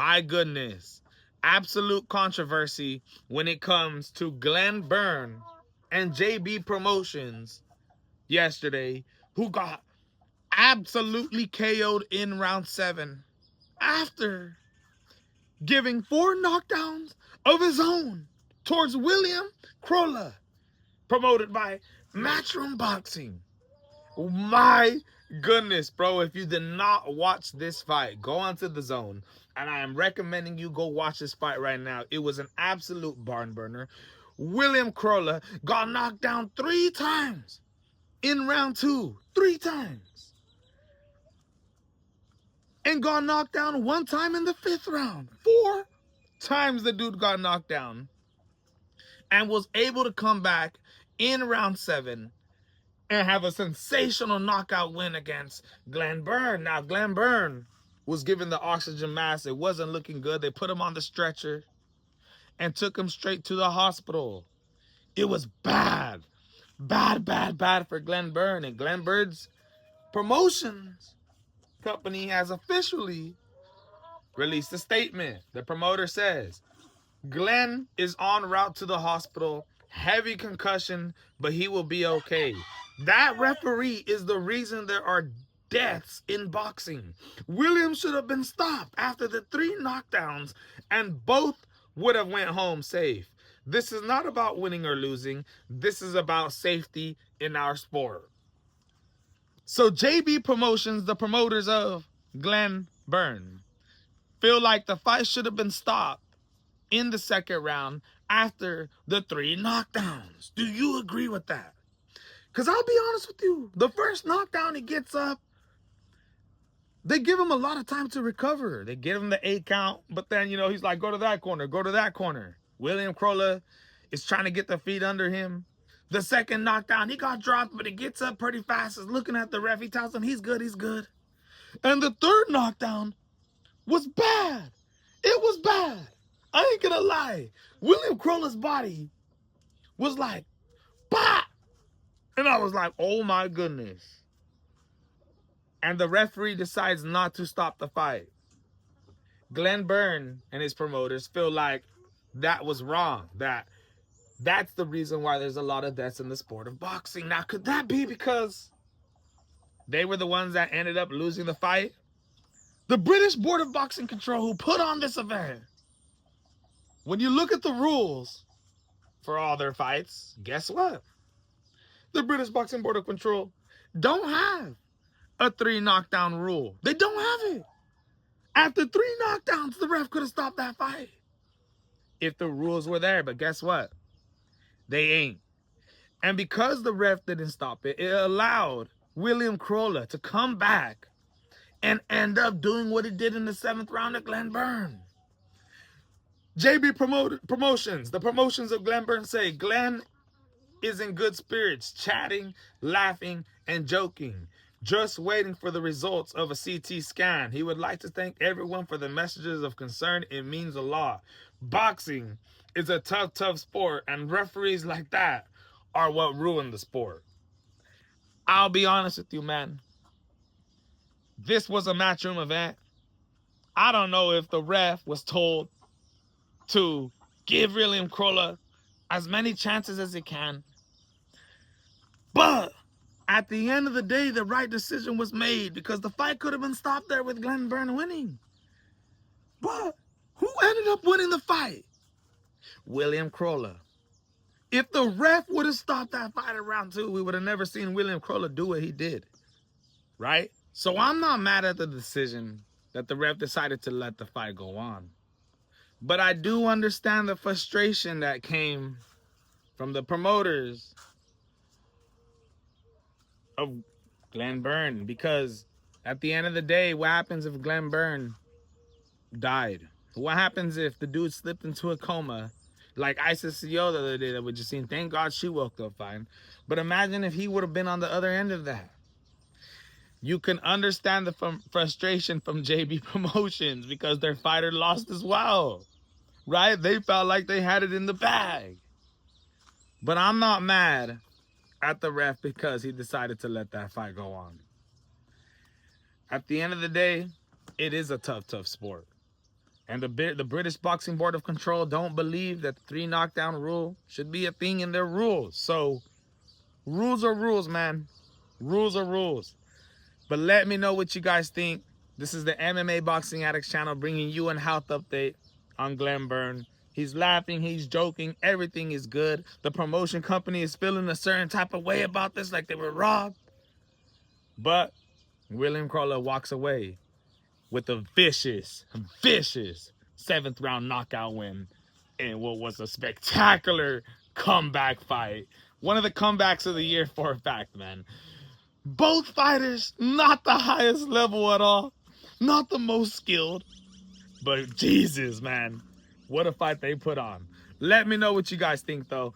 my goodness, absolute controversy when it comes to Byrne and JB Promotions yesterday, who got absolutely KO'd in round 7 after giving 4 knockdowns of his own towards William CROLLA, promoted by Matchroom Boxing. My goodness, bro, if you did not watch this fight, go onto the Zone, and I am recommending you go watch this fight right now. It was an absolute barn burner. William CROLLA got knocked down 3 times in round 2, 3 times, and got knocked down 1 time in the 5th round. 4 times the dude got knocked down and was able to come back in round 7 and have a sensational knockout win against Byrne. Now, Byrne was given the oxygen mask. It wasn't looking good. They put him on the stretcher and took him straight to the hospital. It was bad. Bad for Byrne. And Byrne's promotions company has officially released a statement. The promoter says, Glenn is en route to the hospital, heavy concussion, but he will be okay. That referee is the reason there are deaths in boxing. Williams should have been stopped after the 3 knockdowns, and both would have went home safe. This is not about winning or losing. This is about safety in our sport. So JB Promotions, the promoters of Byrne, feel like the fight should have been stopped in the 2nd round after the 3 knockdowns. Do you agree with that? Because I'll be honest with you, the first knockdown, he gets up, they give him a lot of time to recover. They give him the 8 count, but then, you know, he's like, go to that corner, go to that corner. William CROLLA is trying to get the feet under him. The 2nd knockdown, he got dropped, but he gets up pretty fast. He's looking at the ref. He tells him he's good, he's good. And the 3rd knockdown was bad. It was bad. I ain't gonna lie. William CROLLA's body was like, bah! And I was like, oh my goodness. And the referee decides not to stop the fight. Byrne and his promoters feel like that was wrong. That's the reason why there's a lot of deaths in the sport of boxing. Now, could that be because they were the ones that ended up losing the fight? The British Board of Boxing Control, who put on this event, when you look at the rules for all their fights, guess what? The British Boxing Board of Control don't have a 3 knockdown rule. They don't have it. After 3 knockdowns, the ref could have stopped that fight if the rules were there. But guess what? They ain't. And because the ref didn't stop it, it allowed William CROLLA to come back and end up doing what he did in the 7th round of Byrne. JB Promotions, the promotions of Byrne say Glenn is in good spirits, chatting, laughing, and joking, just waiting for the results of a CT scan. He would like to thank everyone for the messages of concern. It means a lot. Boxing is a tough sport, and referees like that are what ruin the sport. I'll be honest with you, man. This was a Matchroom event. I don't know if the ref was told to give William CROLLA as many chances as he can. But at the end of the day, the right decision was made because the fight could have been stopped there with Byrne winning. But who ended up winning the fight? William CROLLA. If the ref would have stopped that fight in round 2, we would have never seen William CROLLA do what he did. Right? So I'm not mad at the decision that the ref decided to let the fight go on. But I do understand the frustration that came from the promoters of Byrne, because at the end of the day, what happens if Byrne died? What happens if the dude slipped into a coma like ISIS-CO the other day that we just seen? Thank God she woke up fine. But imagine if he would have been on the other end of that. You can understand the frustration from JB Promotions because their fighter lost as well, right? They felt like they had it in the bag. But I'm not mad at the ref because he decided to let that fight go on. At the end of the day, it is a tough sport. And the British Boxing Board of Control don't believe that the 3 knockdown rule should be a thing in their rules. So rules are rules, man. Rules are rules. But let me know what you guys think. This is the MMA Boxing Addicts channel bringing you a health update on Glenn Byrne. He's laughing, he's joking, everything is good. The promotion company is feeling a certain type of way about this, like they were robbed. But William CROLLA walks away with a vicious 7th round knockout win in what was a spectacular comeback fight. One of the comebacks of the year for a fact, man. Both fighters, not the highest level at all, not the most skilled, but Jesus, man, what a fight they put on. Let me know what you guys think, though.